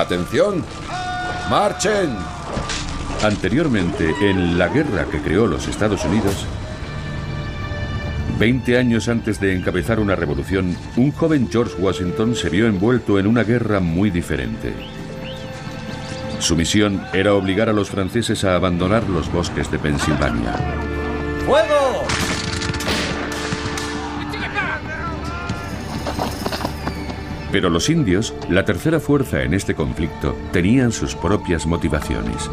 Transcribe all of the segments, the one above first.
¡Atención! ¡Marchen! Anteriormente, en la guerra que creó los Estados Unidos, 20 años antes de encabezar una revolución, un joven George Washington se vio envuelto en una guerra muy diferente. Su misión era obligar a los franceses a abandonar los bosques de Pensilvania. ¡Fuego! Pero los indios, la tercera fuerza en este conflicto, tenían sus propias motivaciones.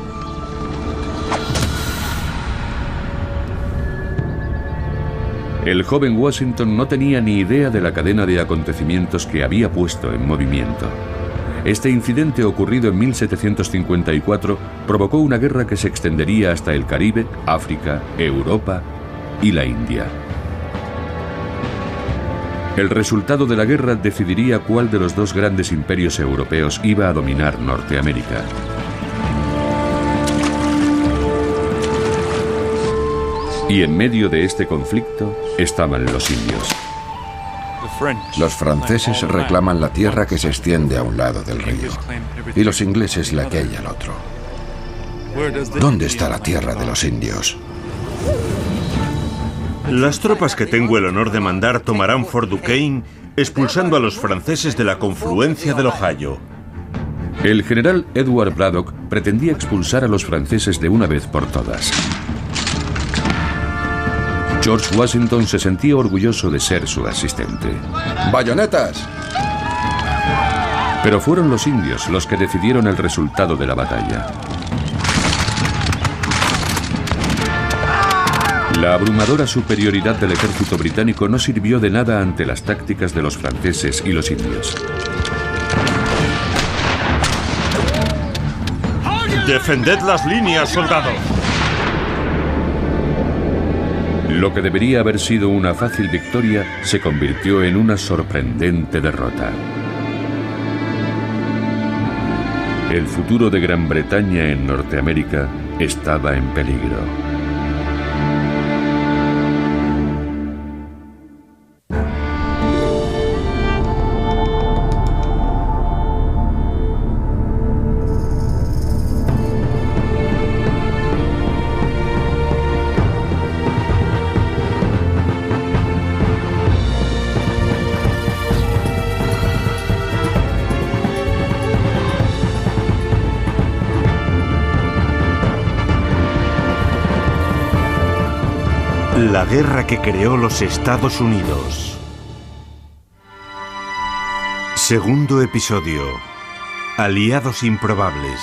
El joven Washington no tenía ni idea de la cadena de acontecimientos que había puesto en movimiento. Este incidente ocurrido en 1754 provocó una guerra que se extendería hasta el Caribe, África, Europa y la India. El resultado de la guerra decidiría cuál de los dos grandes imperios europeos iba a dominar Norteamérica. Y en medio de este conflicto estaban los indios. Los franceses reclaman la tierra que se extiende a un lado del río y los ingleses la que hay al otro. ¿Dónde está la tierra de los indios? Las tropas que tengo el honor de mandar tomarán Fort Duquesne, expulsando a los franceses de la confluencia del Ohio. El general Edward Braddock pretendía expulsar a los franceses de una vez por todas. George Washington se sentía orgulloso de ser su asistente. ¡Bayonetas! Pero fueron los indios los que decidieron el resultado de la batalla. La abrumadora superioridad del ejército británico no sirvió de nada ante las tácticas de los franceses y los indios. ¡Defended las líneas, soldados! Lo que debería haber sido una fácil victoria se convirtió en una sorprendente derrota. El futuro de Gran Bretaña en Norteamérica estaba en peligro. La guerra que creó los Estados Unidos. Segundo episodio. Aliados improbables.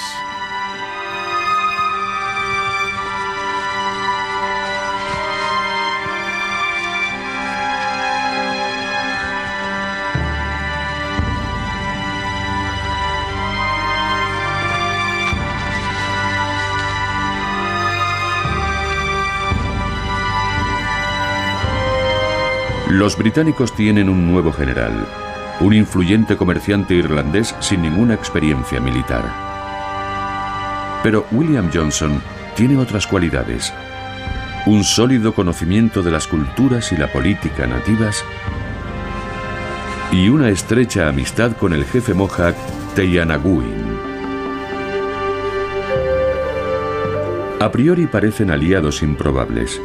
Los británicos tienen un nuevo general, un influyente comerciante irlandés sin ninguna experiencia militar. Pero William Johnson tiene otras cualidades: un sólido conocimiento de las culturas y la política nativas y una estrecha amistad con el jefe Mohawk Teyanaguin. A priori parecen aliados improbables,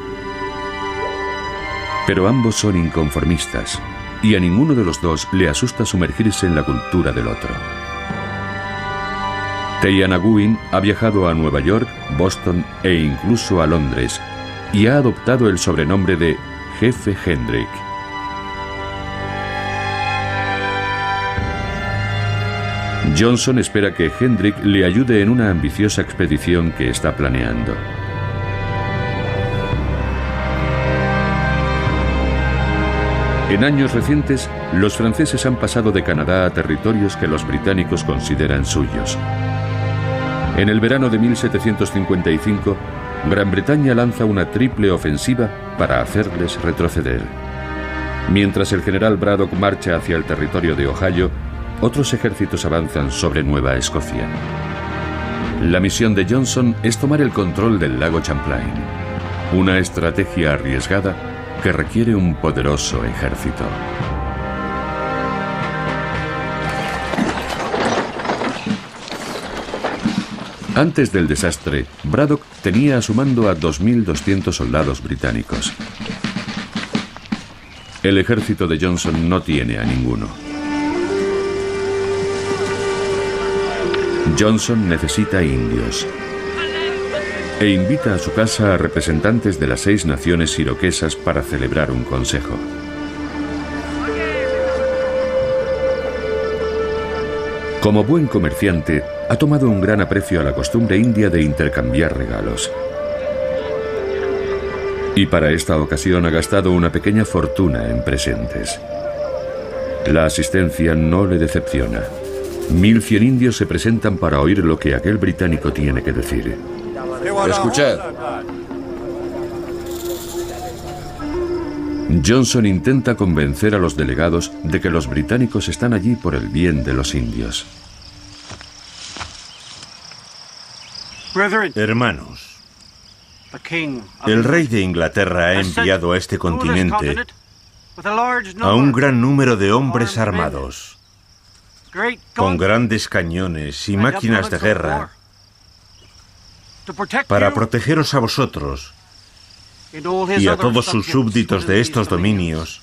pero ambos son inconformistas, y a ninguno de los dos le asusta sumergirse en la cultura del otro. Teyanaguin ha viajado a Nueva York, Boston e incluso a Londres, y ha adoptado el sobrenombre de Jefe Hendrik. Johnson espera que Hendrik le ayude en una ambiciosa expedición que está planeando. En años recientes, los franceses han pasado de Canadá a territorios que los británicos consideran suyos. En el verano de 1755, Gran Bretaña lanza una triple ofensiva para hacerles retroceder. Mientras el general Braddock marcha hacia el territorio de Ohio, otros ejércitos avanzan sobre Nueva Escocia. La misión de Johnson es tomar el control del lago Champlain, una estrategia arriesgada que requiere un poderoso ejército. Antes del desastre, Braddock tenía a su mando a 2.200 soldados británicos. El ejército de Johnson no tiene a ninguno. Johnson necesita indios e invita a su casa a representantes de las 6 naciones iroquesas para celebrar un consejo. Como buen comerciante, ha tomado un gran aprecio a la costumbre india de intercambiar regalos. Y para esta ocasión ha gastado una pequeña fortuna en presentes. La asistencia no le decepciona. 1.100 indios se presentan para oír lo que aquel británico tiene que decir. Escuchad. Johnson intenta convencer a los delegados de que los británicos están allí por el bien de los indios. Hermanos, el rey de Inglaterra ha enviado a este continente a un gran número de hombres armados, con grandes cañones y máquinas de guerra, para protegeros a vosotros y a todos sus súbditos de estos dominios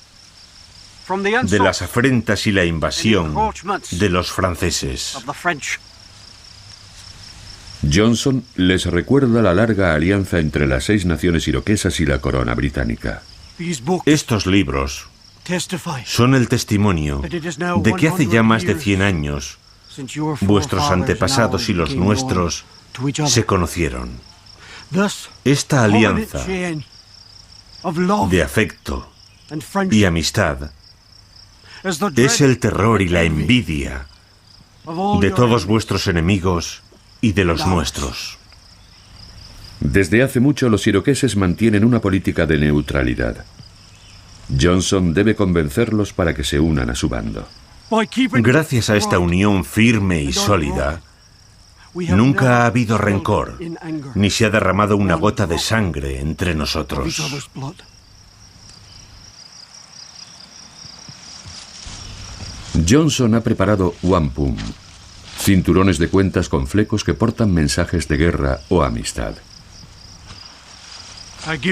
de las afrentas y la invasión de los franceses. Johnson les recuerda la larga alianza entre las 6 naciones iroquesas y la corona británica. Estos libros son el testimonio de que hace ya más de 100 años vuestros antepasados y los nuestros se conocieron. Esta alianza de afecto y amistad es el terror y la envidia de todos vuestros enemigos y de los nuestros. Desde hace mucho los iroqueses mantienen una política de neutralidad. Johnson debe convencerlos para que se unan a su bando. Gracias a esta unión firme y sólida, nunca ha habido rencor, ni se ha derramado una gota de sangre entre nosotros. Johnson ha preparado wampum, cinturones de cuentas con flecos que portan mensajes de guerra o amistad.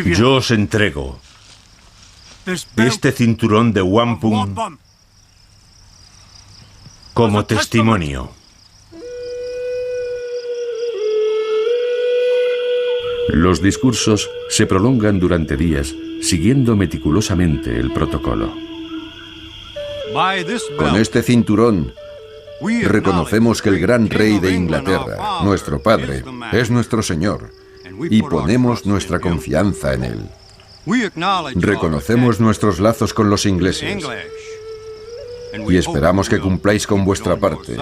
Yo os entrego este cinturón de wampum como testimonio. Los discursos se prolongan durante días, siguiendo meticulosamente el protocolo. Con este cinturón reconocemos que el gran rey de Inglaterra, nuestro padre, es nuestro señor y ponemos nuestra confianza en él. Reconocemos nuestros lazos con los ingleses y esperamos que cumpláis con vuestra parte,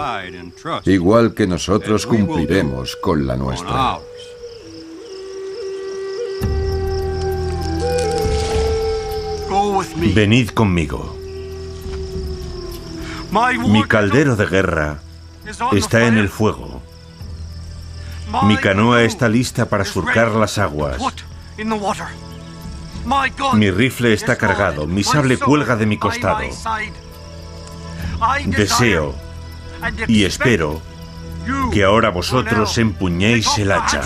igual que nosotros cumpliremos con la nuestra. Venid conmigo. Mi caldero de guerra está en el fuego. Mi canoa está lista para surcar las aguas. Mi rifle está cargado, mi sable cuelga de mi costado. Deseo y espero que ahora vosotros empuñéis el hacha.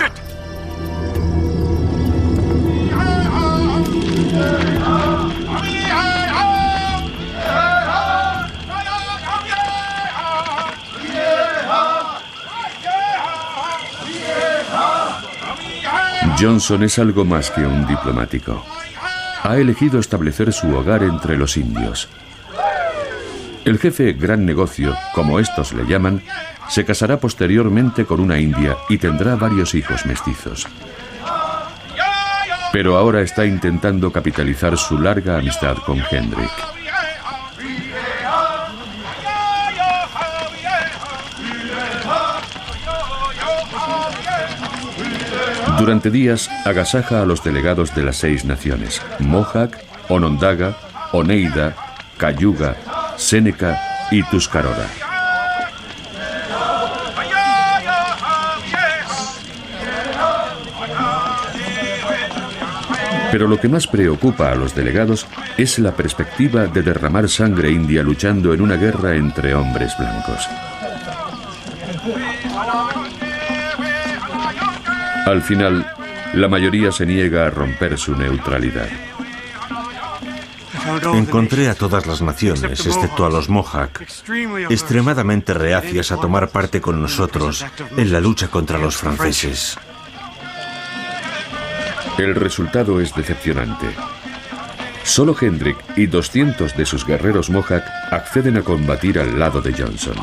Johnson es algo más que un diplomático. Ha elegido establecer su hogar entre los indios. El jefe gran negocio, como estos le llaman, se casará posteriormente con una india y tendrá varios hijos mestizos. Pero ahora está intentando capitalizar su larga amistad con Hendrik. Durante días agasaja a los delegados de las 6 naciones: Mohawk, Onondaga, Oneida, Cayuga, Seneca y Tuscarora. Pero lo que más preocupa a los delegados es la perspectiva de derramar sangre india luchando en una guerra entre hombres blancos. Al final, la mayoría se niega a romper su neutralidad. Encontré a todas las naciones, excepto a los Mohawk, extremadamente reacias a tomar parte con nosotros en la lucha contra los franceses. El resultado es decepcionante. Solo Hendrik y 200 de sus guerreros Mohawk acceden a combatir al lado de Johnson.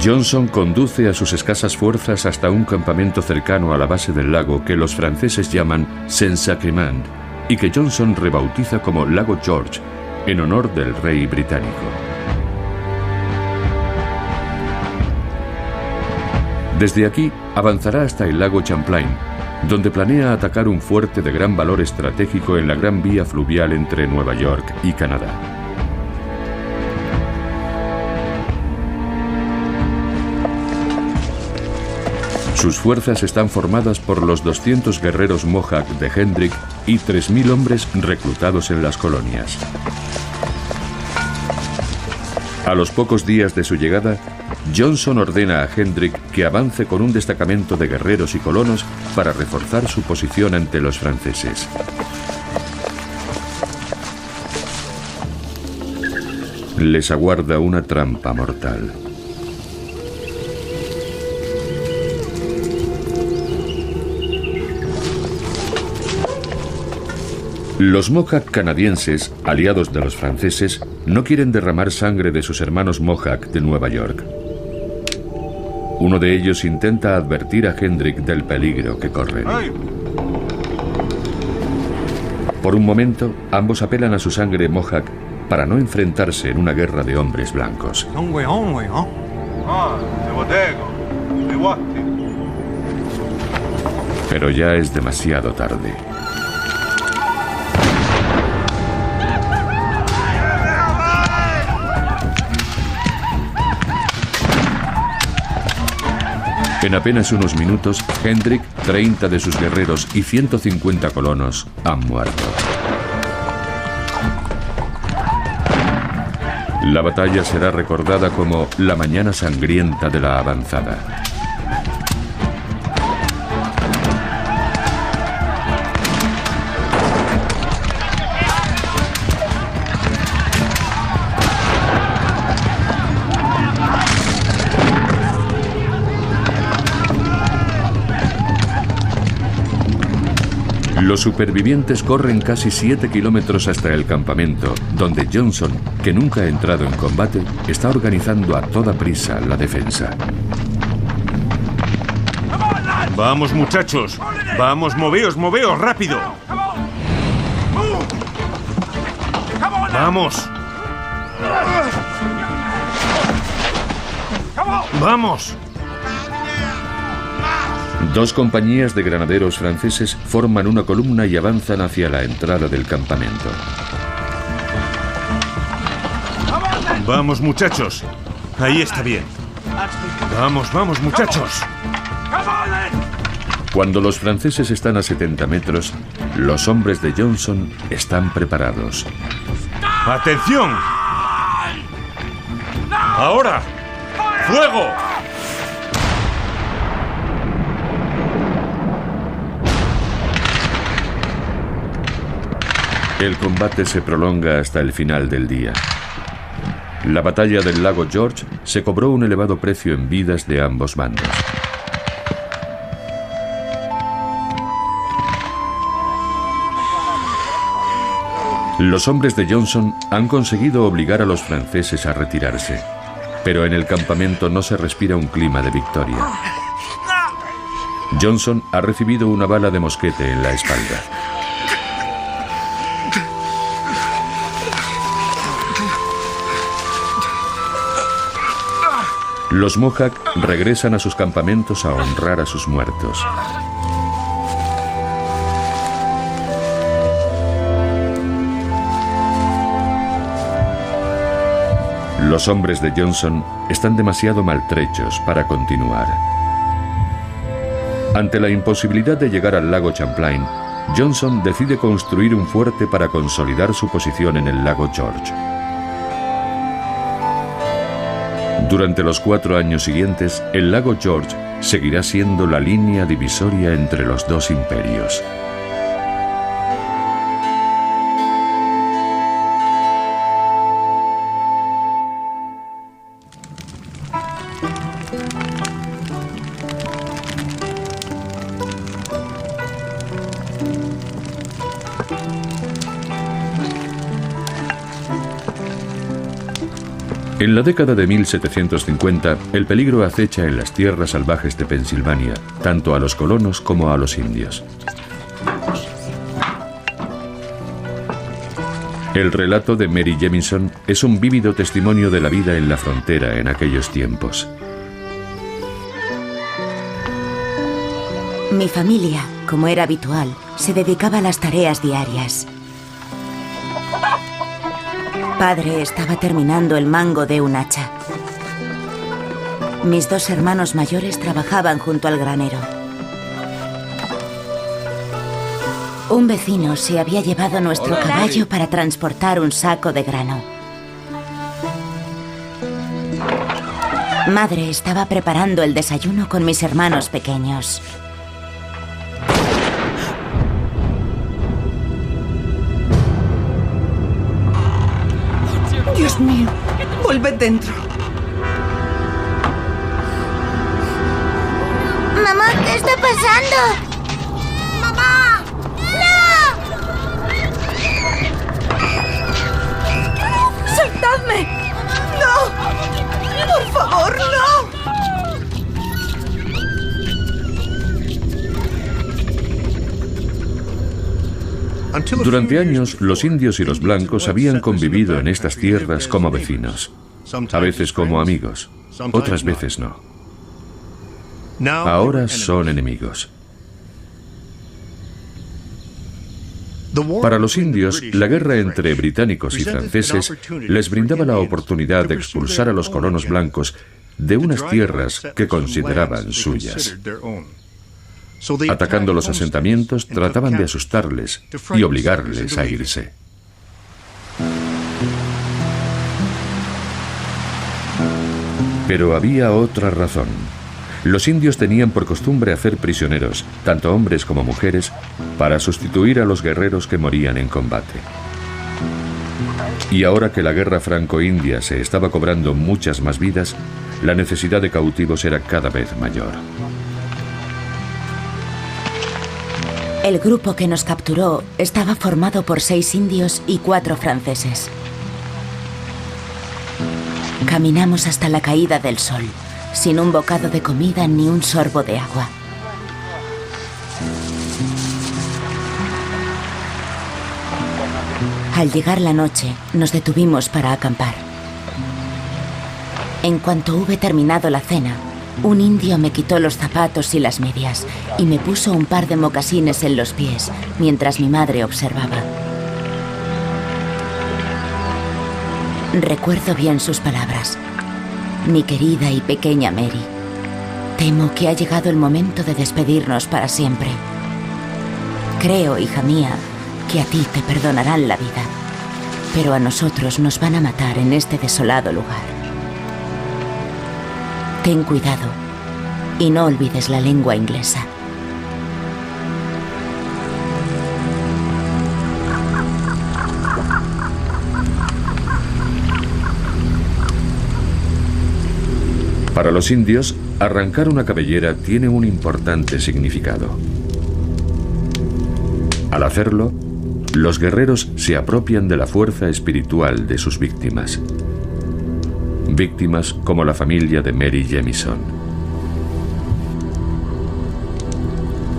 Johnson conduce a sus escasas fuerzas hasta un campamento cercano a la base del lago que los franceses llaman Saint-Sacrement y que Johnson rebautiza como Lago George, en honor del rey británico. Desde aquí avanzará hasta el lago Champlain, donde planea atacar un fuerte de gran valor estratégico en la gran vía fluvial entre Nueva York y Canadá. Sus fuerzas están formadas por los 200 guerreros Mohawk de Hendrik y 3.000 hombres reclutados en las colonias. A los pocos días de su llegada, Johnson ordena a Hendrik que avance con un destacamento de guerreros y colonos para reforzar su posición ante los franceses. Les aguarda una trampa mortal. Los Mohawk canadienses, aliados de los franceses, no quieren derramar sangre de sus hermanos Mohawk de Nueva York. Uno de ellos intenta advertir a Hendrik del peligro que corren. Por un momento, ambos apelan a su sangre Mohawk para no enfrentarse en una guerra de hombres blancos. Pero ya es demasiado tarde. En apenas unos minutos, Hendrik, 30 de sus guerreros y 150 colonos han muerto. La batalla será recordada como la mañana sangrienta de la avanzada. Los supervivientes corren casi 7 kilómetros hasta el campamento, donde Johnson, que nunca ha entrado en combate, está organizando a toda prisa la defensa. ¡Vamos, muchachos! ¡Vamos, moveos, moveos, rápido! ¡Vamos! ¡Vamos! Dos compañías de granaderos franceses forman una columna y avanzan hacia la entrada del campamento. ¡Vamos, muchachos! Ahí está bien. ¡Vamos, vamos, muchachos! Cuando los franceses están a 70 metros, los hombres de Johnson están preparados. ¡Atención! ¡Ahora! ¡Fuego! El combate se prolonga hasta el final del día. La batalla del lago George se cobró un elevado precio en vidas de ambos bandos. Los hombres de Johnson han conseguido obligar a los franceses a retirarse, pero en el campamento no se respira un clima de victoria. Johnson ha recibido una bala de mosquete en la espalda. Los Mohawk regresan a sus campamentos a honrar a sus muertos. Los hombres de Johnson están demasiado maltrechos para continuar. Ante la imposibilidad de llegar al lago Champlain, Johnson decide construir un fuerte para consolidar su posición en el lago George. Durante los 4 años siguientes, el lago George seguirá siendo la línea divisoria entre los dos imperios. En la década de 1750, el peligro acecha en las tierras salvajes de Pensilvania, tanto a los colonos como a los indios. El relato de Mary Jemison es un vívido testimonio de la vida en la frontera en aquellos tiempos. Mi familia, como era habitual, se dedicaba a las tareas diarias. Padre estaba terminando el mango de un hacha. Mis 2 hermanos mayores trabajaban junto al granero. Un vecino se había llevado nuestro caballo para transportar un saco de grano. Madre estaba preparando el desayuno con mis hermanos pequeños. Dios mío, volved dentro. Mamá, ¿qué está pasando? ¡Mamá! ¡No! ¡Soltadme! ¡No! ¡Por favor, no! Durante años, los indios y los blancos habían convivido en estas tierras como vecinos, a veces como amigos, otras veces no. Ahora son enemigos. Para los indios, la guerra entre británicos y franceses les brindaba la oportunidad de expulsar a los colonos blancos de unas tierras que consideraban suyas. Atacando los asentamientos, trataban de asustarles y obligarles a irse. Pero había otra razón. Los indios tenían por costumbre hacer prisioneros, tanto hombres como mujeres, para sustituir a los guerreros que morían en combate. Y ahora que la guerra franco-india se estaba cobrando muchas más vidas, la necesidad de cautivos era cada vez mayor. El grupo que nos capturó estaba formado por 6 indios y 4 franceses. Caminamos hasta la caída del sol, sin un bocado de comida ni un sorbo de agua. Al llegar la noche, nos detuvimos para acampar. En cuanto hube terminado la cena, un indio me quitó los zapatos y las medias y me puso un par de mocasines en los pies mientras mi madre observaba. Recuerdo bien sus palabras. Mi querida y pequeña Mary, temo que ha llegado el momento de despedirnos para siempre. Creo, hija mía, que a ti te perdonarán la vida, pero a nosotros nos van a matar en este desolado lugar. Ten cuidado y no olvides la lengua inglesa. Para los indios, arrancar una cabellera tiene un importante significado. Al hacerlo, los guerreros se apropian de la fuerza espiritual de sus víctimas. Víctimas como la familia de Mary Jemison.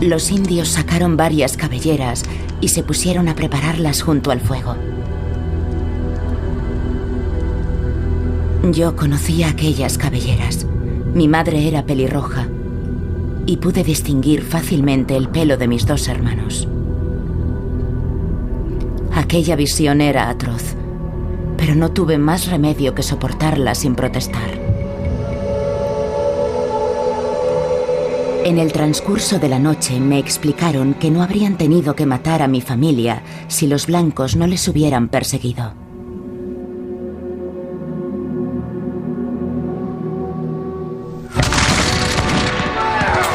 Los indios sacaron varias cabelleras y se pusieron a prepararlas junto al fuego. Yo conocía aquellas cabelleras. Mi madre era pelirroja y pude distinguir fácilmente el pelo de mis 2 hermanos. Aquella visión era atroz, pero no tuve más remedio que soportarla sin protestar. En el transcurso de la noche me explicaron que no habrían tenido que matar a mi familia si los blancos no les hubieran perseguido.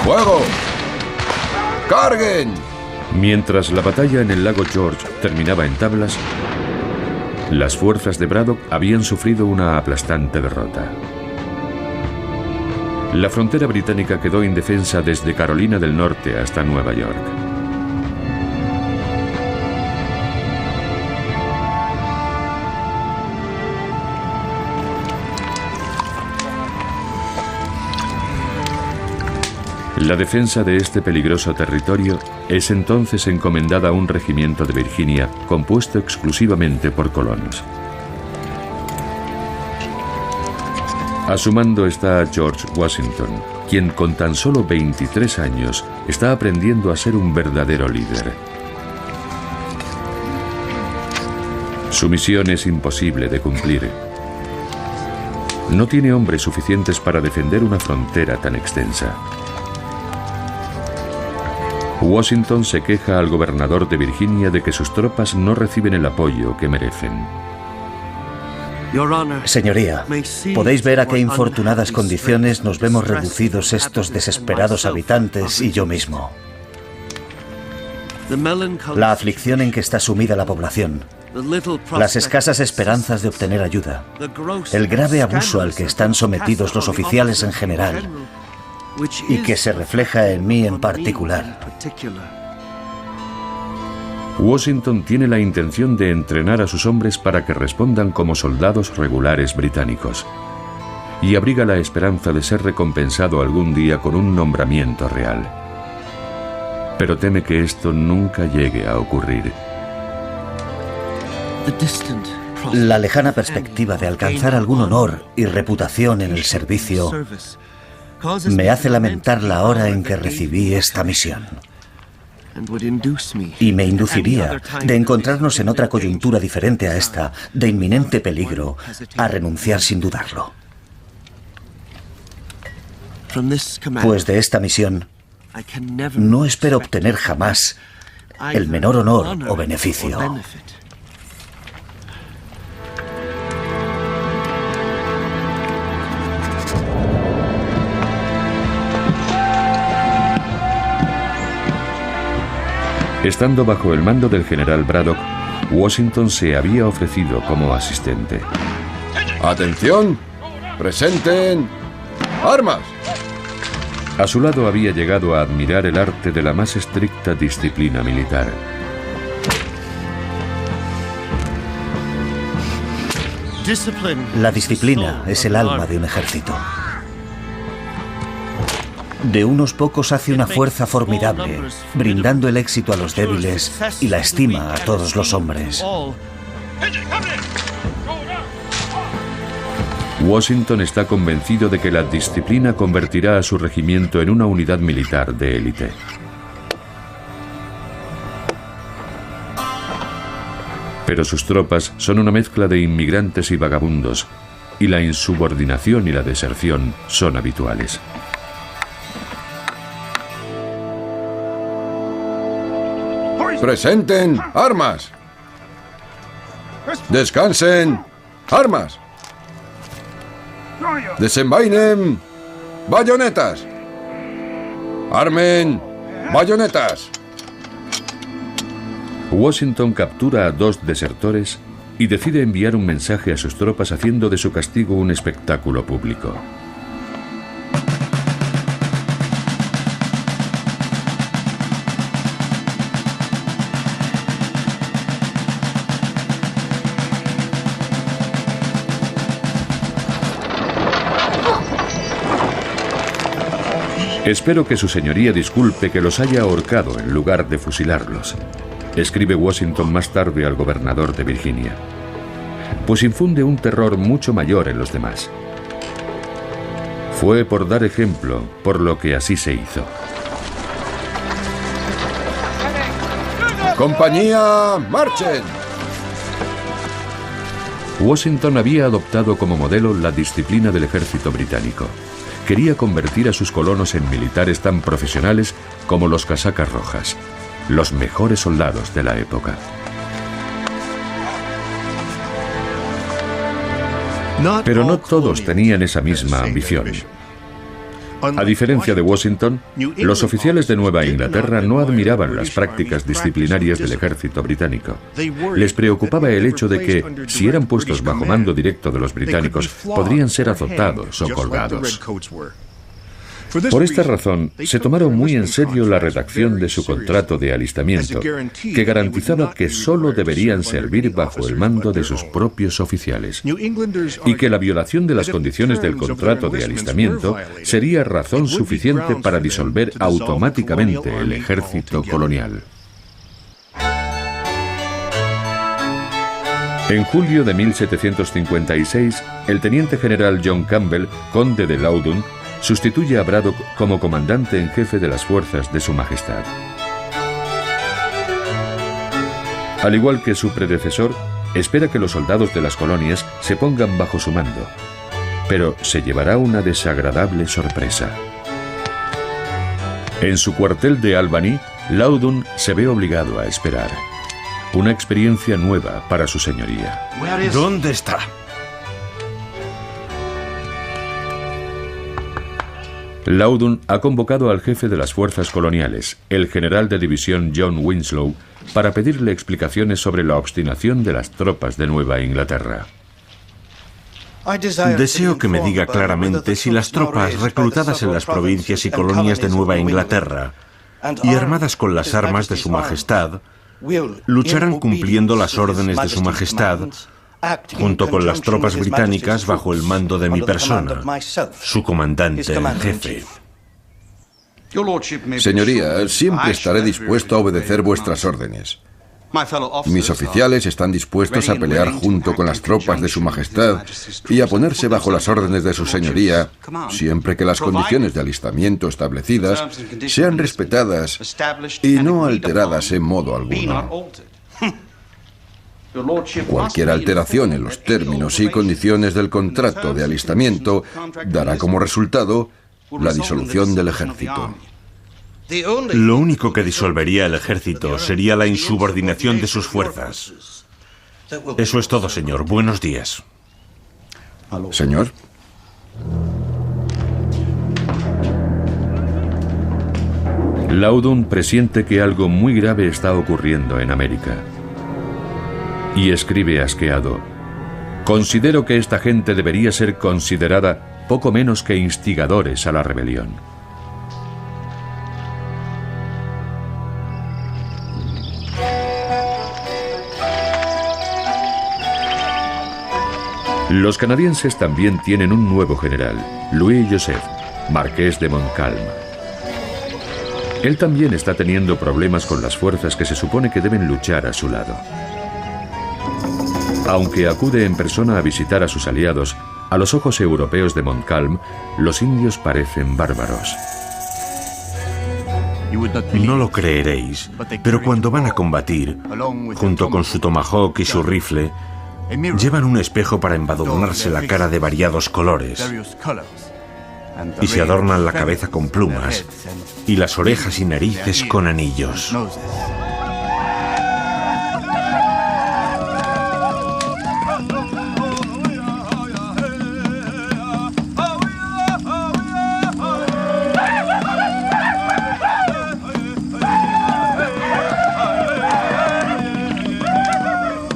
¡Fuego! ¡Carguen! Mientras la batalla en el lago George terminaba en tablas, las fuerzas de Braddock habían sufrido una aplastante derrota. La frontera británica quedó indefensa desde Carolina del Norte hasta Nueva York. La defensa de este peligroso territorio es entonces encomendada a un regimiento de Virginia compuesto exclusivamente por colonos. A su mando está George Washington, quien con tan solo 23 años está aprendiendo a ser un verdadero líder. Su misión es imposible de cumplir. No tiene hombres suficientes para defender una frontera tan extensa. Washington se queja al gobernador de Virginia de que sus tropas no reciben el apoyo que merecen. Señoría, podéis ver a qué infortunadas condiciones nos vemos reducidos estos desesperados habitantes y yo mismo. La aflicción en que está sumida la población, las escasas esperanzas de obtener ayuda, el grave abuso al que están sometidos los oficiales en general, y que se refleja en mí en particular. Washington tiene la intención de entrenar a sus hombres para que respondan como soldados regulares británicos, y abriga la esperanza de ser recompensado algún día con un nombramiento real. Pero teme que esto nunca llegue a ocurrir. La lejana perspectiva de alcanzar algún honor y reputación en el servicio me hace lamentar la hora en que recibí esta misión. Y me induciría, de encontrarnos en otra coyuntura diferente a esta, de inminente peligro, a renunciar sin dudarlo. Pues de esta misión no espero obtener jamás el menor honor o beneficio. Estando bajo el mando del general Braddock, Washington se había ofrecido como asistente. ¡Atención! ¡Presenten armas! A su lado había llegado a admirar el arte de la más estricta disciplina militar. La disciplina es el alma de un ejército. De unos pocos hace una fuerza formidable, brindando el éxito a los débiles y la estima a todos los hombres. Washington está convencido de que la disciplina convertirá a su regimiento en una unidad militar de élite. Pero sus tropas son una mezcla de inmigrantes y vagabundos, y la insubordinación y la deserción son habituales. ¡Presenten armas! ¡Descansen! ¡Armas! ¡Desenvainen bayonetas! ¡Armen bayonetas! Washington captura a 2 desertores y decide enviar un mensaje a sus tropas haciendo de su castigo un espectáculo público. Espero que su señoría disculpe que los haya ahorcado en lugar de fusilarlos, escribe Washington más tarde al gobernador de Virginia, pues infunde un terror mucho mayor en los demás. Fue por dar ejemplo, por lo que así se hizo. ¡Compañía, marchen! Washington había adoptado como modelo la disciplina del ejército británico. Quería convertir a sus colonos en militares tan profesionales como los casacas rojas, los mejores soldados de la época. Pero no todos tenían esa misma ambición. A diferencia de Washington, los oficiales de Nueva Inglaterra no admiraban las prácticas disciplinarias del ejército británico. Les preocupaba el hecho de que, si eran puestos bajo mando directo de los británicos, podrían ser azotados o colgados. Por esta razón, se tomaron muy en serio la redacción de su contrato de alistamiento, que garantizaba que solo deberían servir bajo el mando de sus propios oficiales, y que la violación de las condiciones del contrato de alistamiento sería razón suficiente para disolver automáticamente el ejército colonial. En julio de 1756, el teniente general John Campbell, conde de Loudon, sustituye a Braddock como comandante en jefe de las fuerzas de Su Majestad. Al igual que su predecesor, espera que los soldados de las colonias se pongan bajo su mando, pero se llevará una desagradable sorpresa. En su cuartel de Albany, Loudon se ve obligado a esperar. Una experiencia nueva para su señoría. ¿Dónde está? Loudon ha convocado al jefe de las fuerzas coloniales, el general de división John Winslow, para pedirle explicaciones sobre la obstinación de las tropas de Nueva Inglaterra. Deseo que me diga claramente si las tropas reclutadas en las provincias y colonias de Nueva Inglaterra y armadas con las armas de Su Majestad lucharán cumpliendo las órdenes de Su Majestad junto con las tropas británicas bajo el mando de mi persona, su comandante en jefe. Señoría, siempre estaré dispuesto a obedecer vuestras órdenes. Mis oficiales están dispuestos a pelear junto con las tropas de Su Majestad y a ponerse bajo las órdenes de su señoría, siempre que las condiciones de alistamiento establecidas sean respetadas y no alteradas en modo alguno. Cualquier alteración en los términos y condiciones del contrato de alistamiento dará como resultado la disolución del ejército. Lo único que disolvería el ejército sería la insubordinación de sus fuerzas. Eso es todo, señor. Buenos días. Señor. Loudon presiente que algo muy grave está ocurriendo en América. Y escribe asqueado: considero que esta gente debería ser considerada poco menos que instigadores a la rebelión. Los canadienses también tienen un nuevo general, Louis Joseph, marqués de Montcalm. Él también está teniendo problemas con las fuerzas que se supone que deben luchar a su lado. Aunque acude en persona a visitar a sus aliados, a los ojos europeos de Montcalm, los indios parecen bárbaros. No lo creeréis, pero cuando van a combatir, junto con su tomahawk y su rifle, llevan un espejo para embadurnarse la cara de variados colores, y se adornan la cabeza con plumas y las orejas y narices con anillos.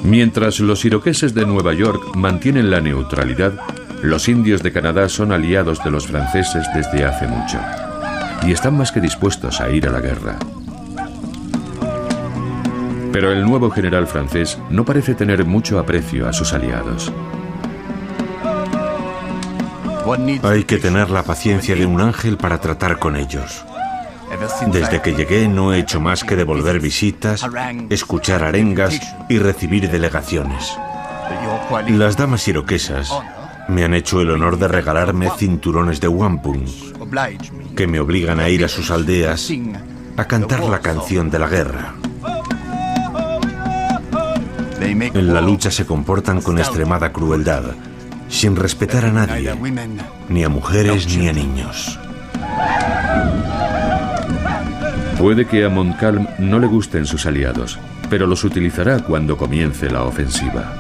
Mientras los iroqueses de Nueva York mantienen la neutralidad, los indios de Canadá son aliados de los franceses desde hace mucho y están más que dispuestos a ir a la guerra. Pero el nuevo general francés no parece tener mucho aprecio a sus aliados. Hay que tener la paciencia de un ángel para tratar con ellos. Desde que llegué no he hecho más que devolver visitas, escuchar arengas y recibir delegaciones. Las damas iroquesas me han hecho el honor de regalarme cinturones de wampum, que me obligan a ir a sus aldeas a cantar la canción de la guerra. En la lucha se comportan con extremada crueldad, sin respetar a nadie, ni a mujeres ni a niños. Puede que a Montcalm no le gusten sus aliados, pero los utilizará cuando comience la ofensiva.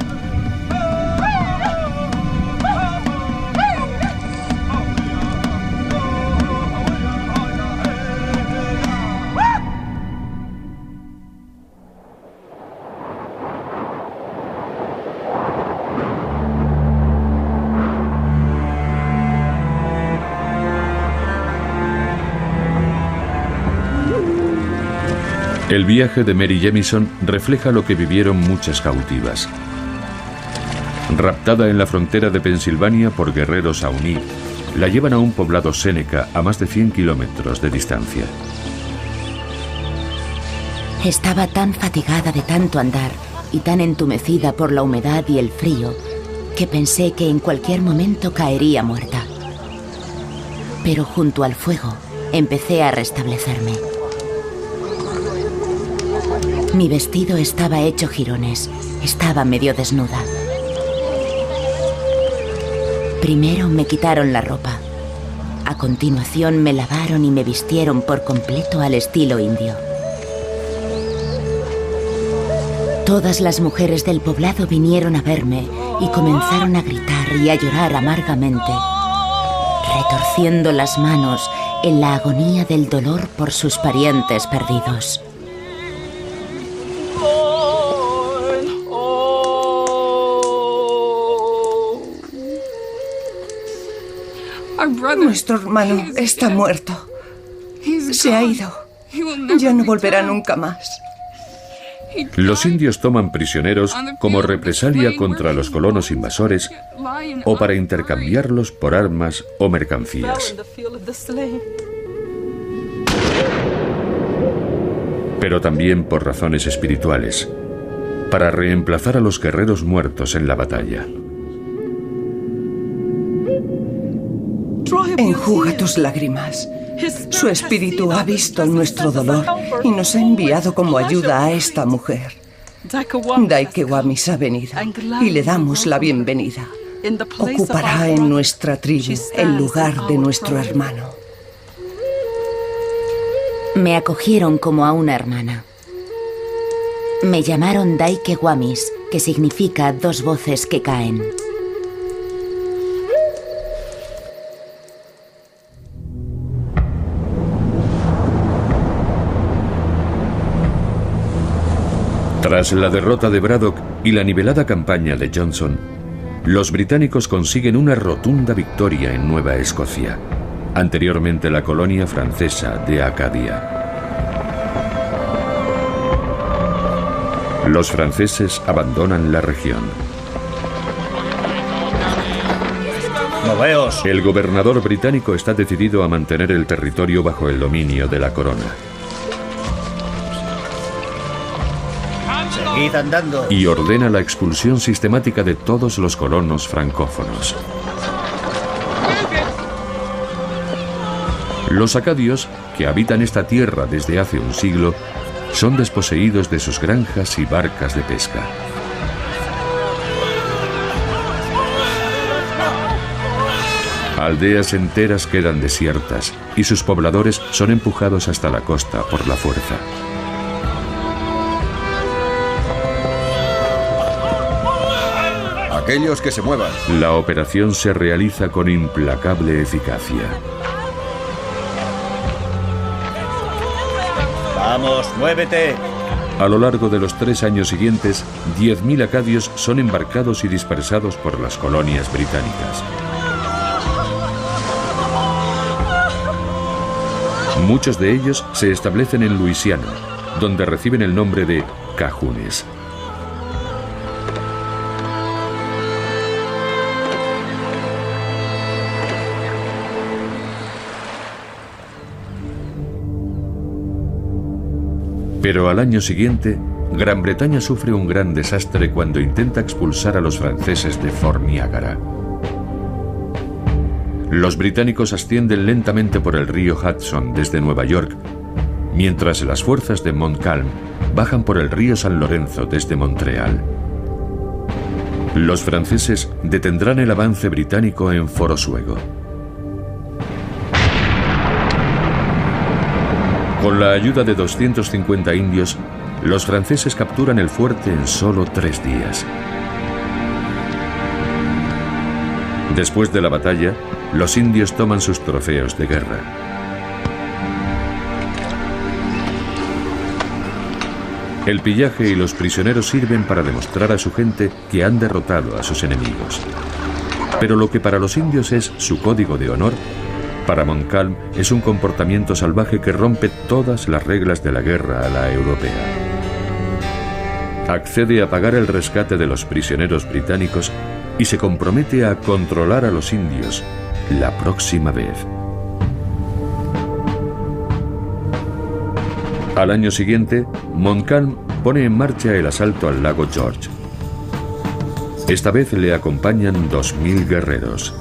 El viaje de Mary Jemison refleja lo que vivieron muchas cautivas. Raptada en la frontera de Pensilvania por guerreros Shawnee, la llevan a un poblado Seneca a más de 100 kilómetros de distancia. Estaba tan fatigada de tanto andar y tan entumecida por la humedad y el frío que pensé que en cualquier momento caería muerta. Pero junto al fuego empecé a restablecerme. Mi vestido estaba hecho jirones, estaba medio desnuda. Primero me quitaron la ropa. A continuación me lavaron y me vistieron por completo al estilo indio. Todas las mujeres del poblado vinieron a verme y comenzaron a gritar y a llorar amargamente, retorciendo las manos en la agonía del dolor por sus parientes perdidos. Nuestro hermano está muerto. Se ha ido. Ya no volverá nunca más. Los indios toman prisioneros como represalia contra los colonos invasores o para intercambiarlos por armas o mercancías. Pero también por razones espirituales, para reemplazar a los guerreros muertos en la batalla. Enjuga tus lágrimas. Su espíritu ha visto nuestro dolor y nos ha enviado como ayuda a esta mujer. Daikewamis ha venido y le damos la bienvenida. Ocupará en nuestra tribu el lugar de nuestro hermano. Me acogieron como a una hermana. Me llamaron Daikewamis, que significa 2 voces que caen. Tras la derrota de Braddock y la nivelada campaña de Johnson, los británicos consiguen una rotunda victoria en Nueva Escocia, anteriormente la colonia francesa de Acadia. Los franceses abandonan la región. ¡Moveos! El gobernador británico está decidido a mantener el territorio bajo el dominio de la corona. Seguid andando. Y ordena la expulsión sistemática de todos los colonos francófonos. Los acadios, que habitan esta tierra desde hace un siglo, son desposeídos de sus granjas y barcas de pesca. Aldeas enteras quedan desiertas y sus pobladores son empujados hasta la costa por la fuerza. Aquellos que se muevan. La operación se realiza con implacable eficacia. ¡Vamos, muévete! A lo largo de los 3 años siguientes, 10.000 acadios son embarcados y dispersados por las colonias británicas. Muchos de ellos se establecen en Luisiana, donde reciben el nombre de cajunes. Pero al año siguiente, Gran Bretaña sufre un gran desastre cuando intenta expulsar a los franceses de Fort Niagara. Los británicos ascienden lentamente por el río Hudson desde Nueva York, mientras las fuerzas de Montcalm bajan por el río San Lorenzo desde Montreal. Los franceses detendrán el avance británico en Fort Oswego. Con la ayuda de 250 indios, los franceses capturan el fuerte en solo 3 días. Después de la batalla, los indios toman sus trofeos de guerra. El pillaje y los prisioneros sirven para demostrar a su gente que han derrotado a sus enemigos. Pero lo que para los indios es su código de honor, Para Montcalm es un comportamiento salvaje que rompe todas las reglas de la guerra a la europea. Accede a pagar el rescate de los prisioneros británicos y se compromete a controlar a los indios la próxima vez. Al año siguiente, Montcalm pone en marcha el asalto al lago George. Esta vez le acompañan 2000 guerreros.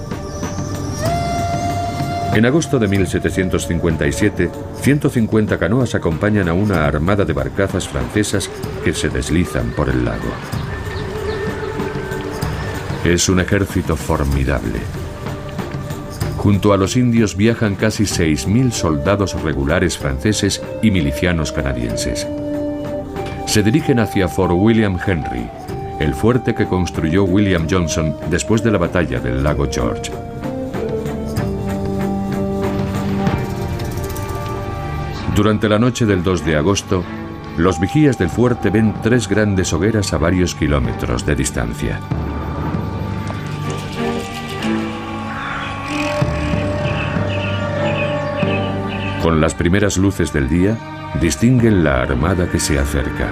En agosto de 1757, 150 canoas acompañan a una armada de barcazas francesas que se deslizan por el lago. Es un ejército formidable. Junto a los indios viajan casi 6.000 soldados regulares franceses y milicianos canadienses. Se dirigen hacia Fort William Henry, el fuerte que construyó William Johnson después de la batalla del lago George. Durante la noche del 2 de agosto, los vigías del fuerte ven 3 grandes hogueras a varios kilómetros de distancia. Con las primeras luces del día, distinguen la armada que se acerca.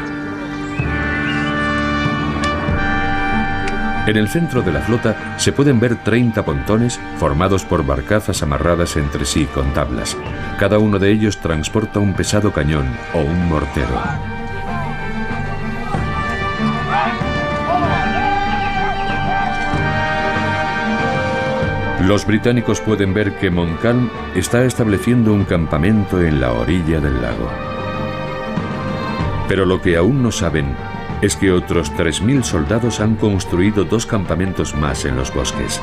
En el centro de la flota se pueden ver 30 pontones formados por barcazas amarradas entre sí con tablas. Cada uno de ellos transporta un pesado cañón o un mortero. Los británicos pueden ver que Montcalm está estableciendo un campamento en la orilla del lago. Pero lo que aún no saben es que otros 3.000 soldados han construido 2 campamentos más en los bosques.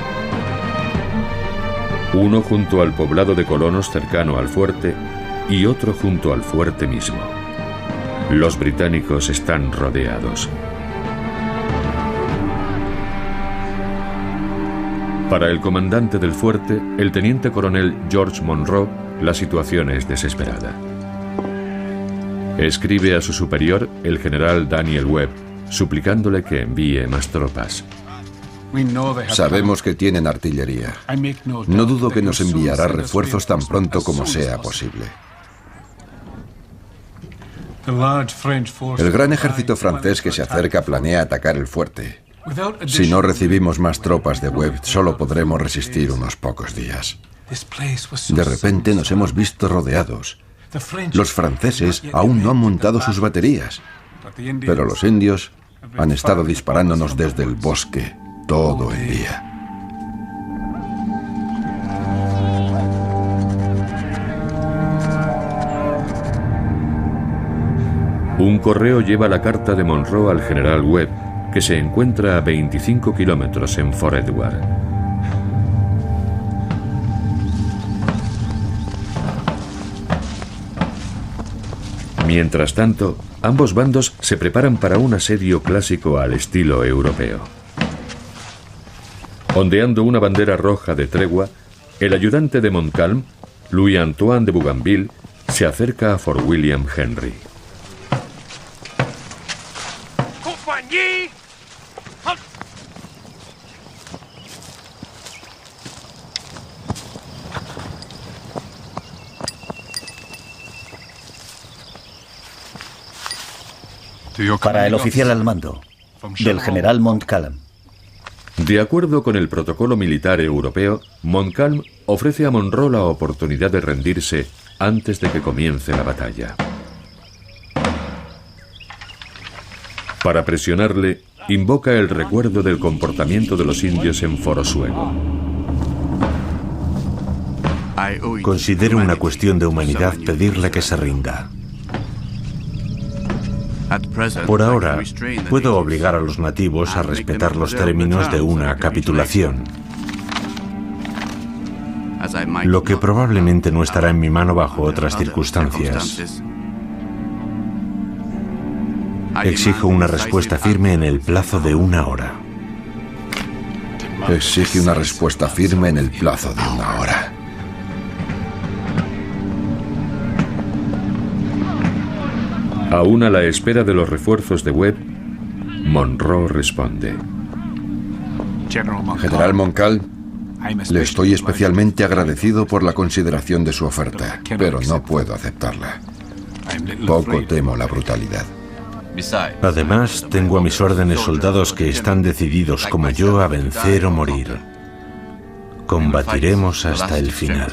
Uno junto al poblado de colonos cercano al fuerte y otro junto al fuerte mismo. Los británicos están rodeados. Para el comandante del fuerte, el teniente coronel George Monro, la situación es desesperada. Escribe a su superior, el general Daniel Webb, suplicándole que envíe más tropas. Sabemos que tienen artillería. No dudo que nos enviará refuerzos tan pronto como sea posible. El gran ejército francés que se acerca planea atacar el fuerte. Si no recibimos más tropas de Webb, solo podremos resistir unos pocos días. De repente nos hemos visto rodeados. Los franceses aún no han montado sus baterías, pero los indios han estado disparándonos desde el bosque todo el día. Un correo lleva la carta de Monro al general Webb, que se encuentra a 25 kilómetros en Fort Edward. Mientras tanto, ambos bandos se preparan para un asedio clásico al estilo europeo. Ondeando una bandera roja de tregua, el ayudante de Montcalm, Louis-Antoine de Bougainville, se acerca a Fort William Henry. Para el oficial al mando, del general Montcalm. De acuerdo con el protocolo militar europeo, Montcalm ofrece a Monro la oportunidad de rendirse antes de que comience la batalla. Para presionarle, invoca el recuerdo del comportamiento de los indios en Fort Oswego. Considero una cuestión de humanidad pedirle que se rinda. Por ahora, puedo obligar a los nativos a respetar los términos de una capitulación, lo que probablemente no estará en mi mano bajo otras circunstancias. Exijo una respuesta firme en el plazo de 1 hora. Exige una respuesta firme en el plazo de 1 hora. Aún a la espera de los refuerzos de Webb, Monro responde. General Montcalm, Le estoy especialmente agradecido por la consideración de su oferta, pero no puedo aceptarla. Poco temo la brutalidad. Además, tengo a mis órdenes soldados que están decididos como yo a vencer o morir. Combatiremos hasta el final.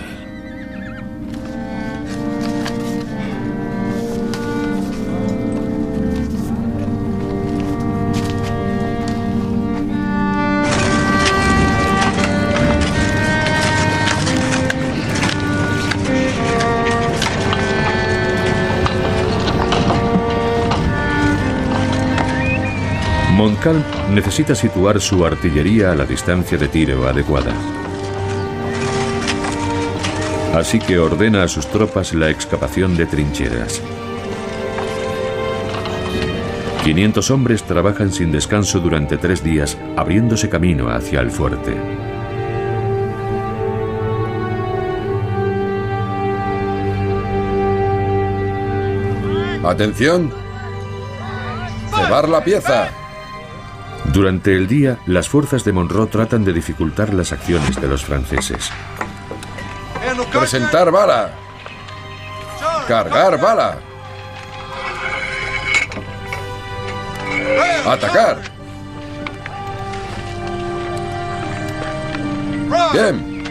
Montcalm necesita situar su artillería a la distancia de tiro adecuada. Así que ordena a sus tropas la excavación de trincheras. 500 hombres trabajan sin descanso durante 3 días, abriéndose camino hacia el fuerte. ¡Atención! ¡Cebar la pieza! Durante el día, las fuerzas de Monro tratan de dificultar las acciones de los franceses. ¡Presentar bala! ¡Cargar bala! ¡Atacar! ¡Bien!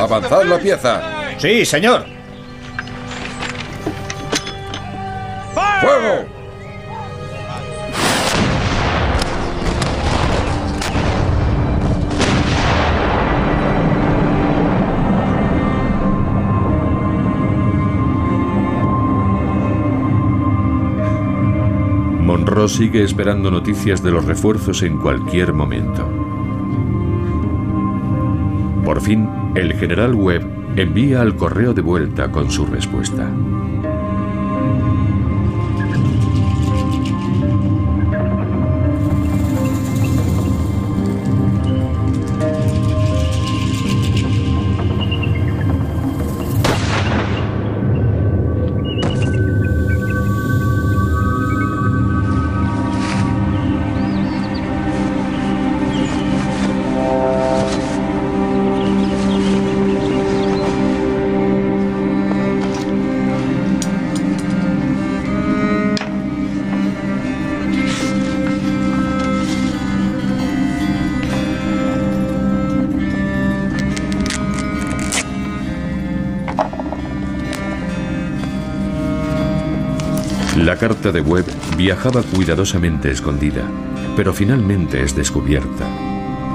¡Avanzad la pieza! ¡Sí, señor! ¡Fuego! Monro sigue esperando noticias de los refuerzos en cualquier momento. Por fin, el general Webb envía al correo de vuelta con su respuesta. La carta de Webb viajaba cuidadosamente escondida, pero finalmente es descubierta.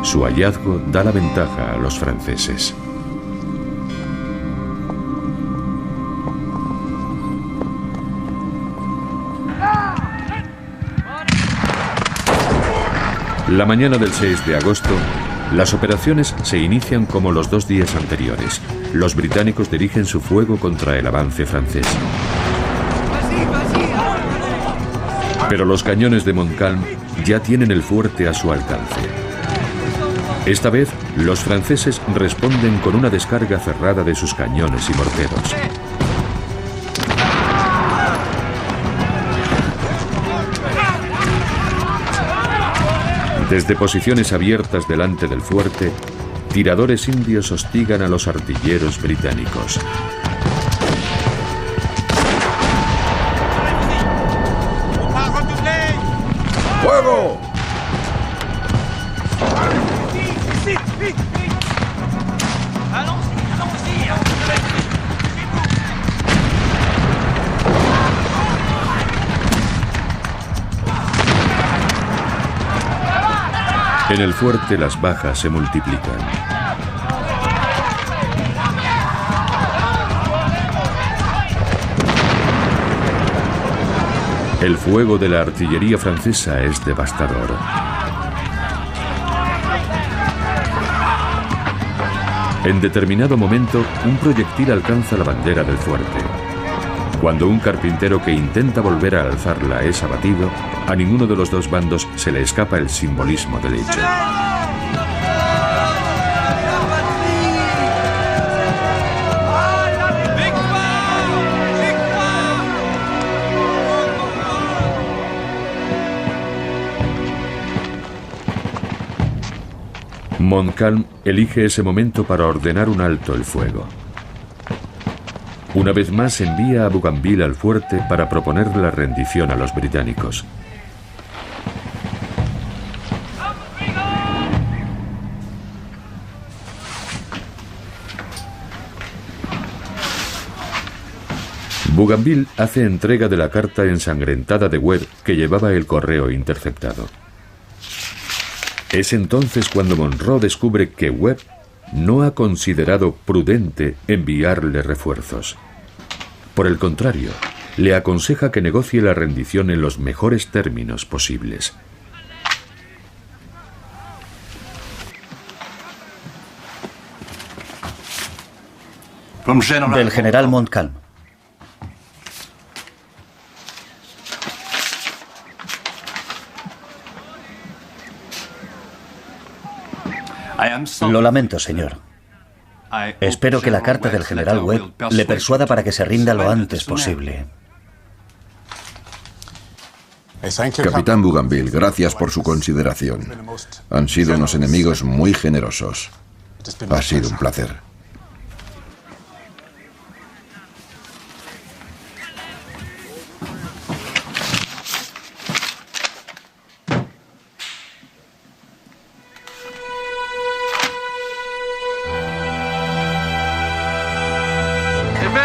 Su hallazgo da la ventaja a los franceses. La mañana del 6 de agosto, las operaciones se inician como los 2 días anteriores. Los británicos dirigen su fuego contra el avance francés. Pero los cañones de Montcalm ya tienen el fuerte a su alcance. Esta vez, los franceses responden con una descarga cerrada de sus cañones y morteros. Desde posiciones abiertas delante del fuerte, tiradores indios hostigan a los artilleros británicos. ¡Fuego! En el fuerte las bajas se multiplican. El fuego de la artillería francesa es devastador. En determinado momento, un proyectil alcanza la bandera del fuerte. Cuando un carpintero que intenta volver a alzarla es abatido, a ninguno de los dos bandos se le escapa el simbolismo del hecho. Montcalm elige ese momento para ordenar un alto el fuego. Una vez más envía a Bougainville al fuerte para proponer la rendición a los británicos. Bougainville hace entrega de la carta ensangrentada de Webb que llevaba el correo interceptado. Es entonces cuando Monro descubre que Webb no ha considerado prudente enviarle refuerzos. Por el contrario, le aconseja que negocie la rendición en los mejores términos posibles. Del general Montcalm. Lo lamento, señor. Espero que la carta del general Webb le persuada para que se rinda lo antes posible. Capitán Bougainville, gracias por su consideración. Han sido unos enemigos muy generosos. Ha sido un placer.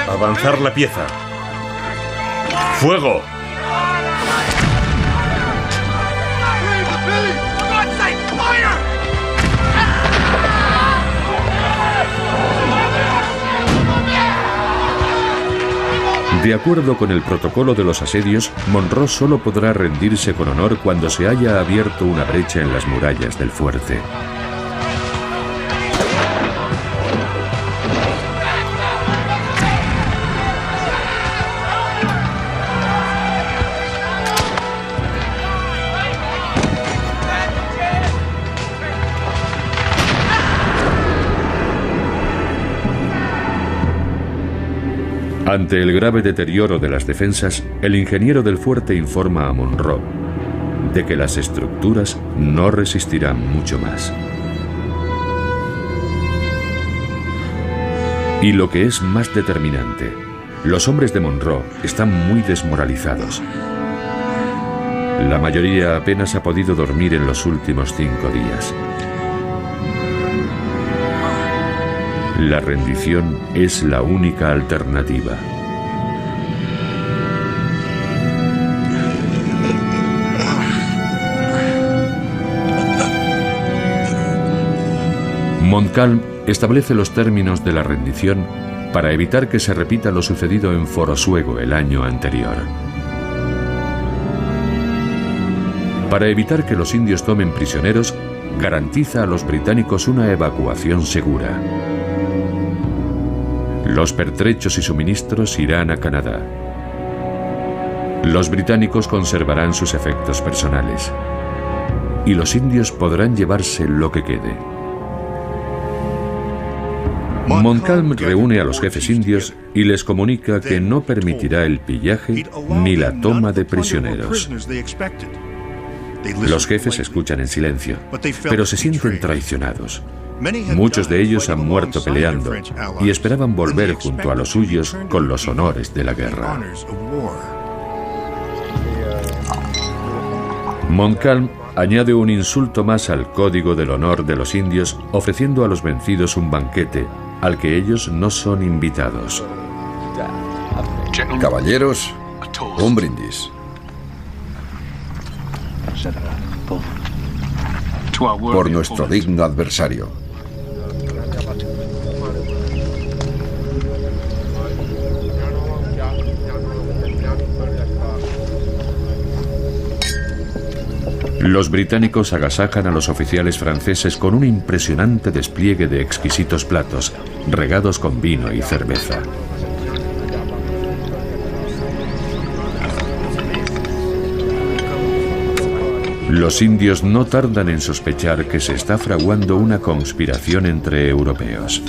Avanzar la pieza. ¡Fuego! De acuerdo con el protocolo de los asedios, Monro solo podrá rendirse con honor cuando se haya abierto una brecha en las murallas del fuerte. Ante el grave deterioro de las defensas, el ingeniero del fuerte informa a Monro de que las estructuras no resistirán mucho más. Y lo que es más determinante, los hombres de Monro están muy desmoralizados. La mayoría apenas ha podido dormir en los últimos 5 días. La rendición es la única alternativa. Montcalm establece los términos de la rendición para evitar que se repita lo sucedido en Forosuego el año anterior. Para evitar que los indios tomen prisioneros, garantiza a los británicos una evacuación segura. Los pertrechos y suministros irán a Canadá. Los británicos conservarán sus efectos personales. Y los indios podrán llevarse lo que quede. Montcalm reúne a los jefes indios y les comunica que no permitirá el pillaje ni la toma de prisioneros. Los jefes escuchan en silencio, pero se sienten traicionados. Muchos de ellos han muerto peleando y esperaban volver junto a los suyos con los honores de la guerra. Montcalm añade un insulto más al código del honor de los indios, ofreciendo a los vencidos un banquete al que ellos no son invitados. Caballeros, un brindis. Por nuestro digno adversario. Los británicos agasajan a los oficiales franceses con un impresionante despliegue de exquisitos platos, regados con vino y cerveza. Los indios no tardan en sospechar que se está fraguando una conspiración entre europeos.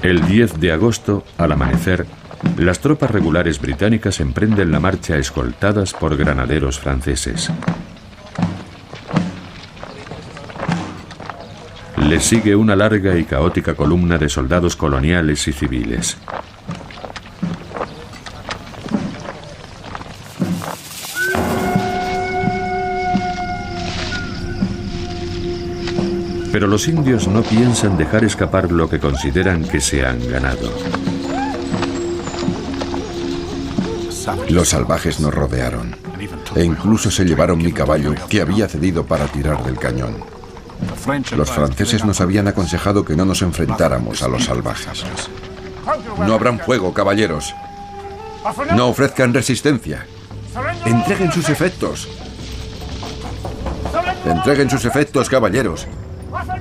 El 10 de agosto, al amanecer, las tropas regulares británicas emprenden la marcha escoltadas por granaderos franceses. Les sigue una larga y caótica columna de soldados coloniales y civiles. Pero los indios no piensan dejar escapar lo que consideran que se han ganado. Los salvajes nos rodearon e incluso se llevaron mi caballo, que había cedido para tirar del cañón. Los franceses nos habían aconsejado que no nos enfrentáramos a los salvajes. No abran fuego, caballeros. No ofrezcan resistencia. Entreguen sus efectos. Entreguen sus efectos, caballeros.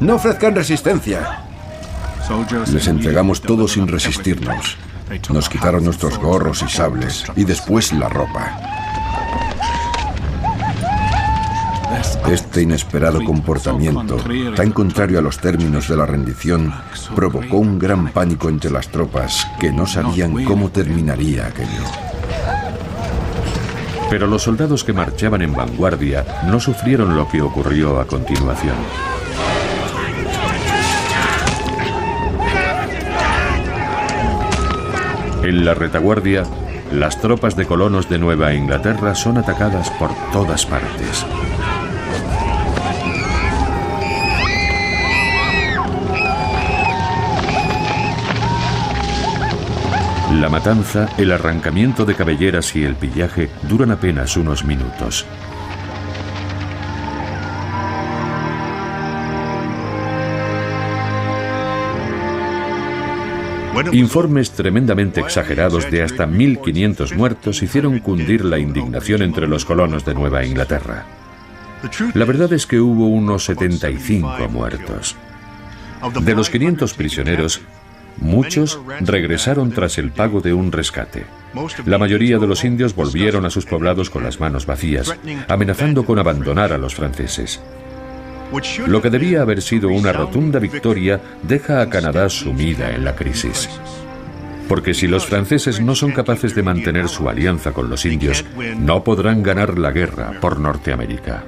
No ofrezcan resistencia. Les entregamos todo sin resistirnos. Nos quitaron nuestros gorros y sables y después la ropa. Este inesperado comportamiento, tan contrario a los términos de la rendición, provocó un gran pánico entre las tropas que no sabían cómo terminaría aquello. Pero los soldados que marchaban en vanguardia no sufrieron lo que ocurrió a continuación. En la retaguardia, las tropas de colonos de Nueva Inglaterra son atacadas por todas partes. La matanza, el arrancamiento de cabelleras y el pillaje duran apenas unos minutos. Informes tremendamente exagerados de hasta 1.500 muertos hicieron cundir la indignación entre los colonos de Nueva Inglaterra. La verdad es que hubo unos 75 muertos. De los 500 prisioneros, muchos regresaron tras el pago de un rescate. La mayoría de los indios volvieron a sus poblados con las manos vacías, amenazando con abandonar a los franceses. Lo que debía haber sido una rotunda victoria deja a Canadá sumida en la crisis. Porque si los franceses no son capaces de mantener su alianza con los indios, no podrán ganar la guerra por Norteamérica.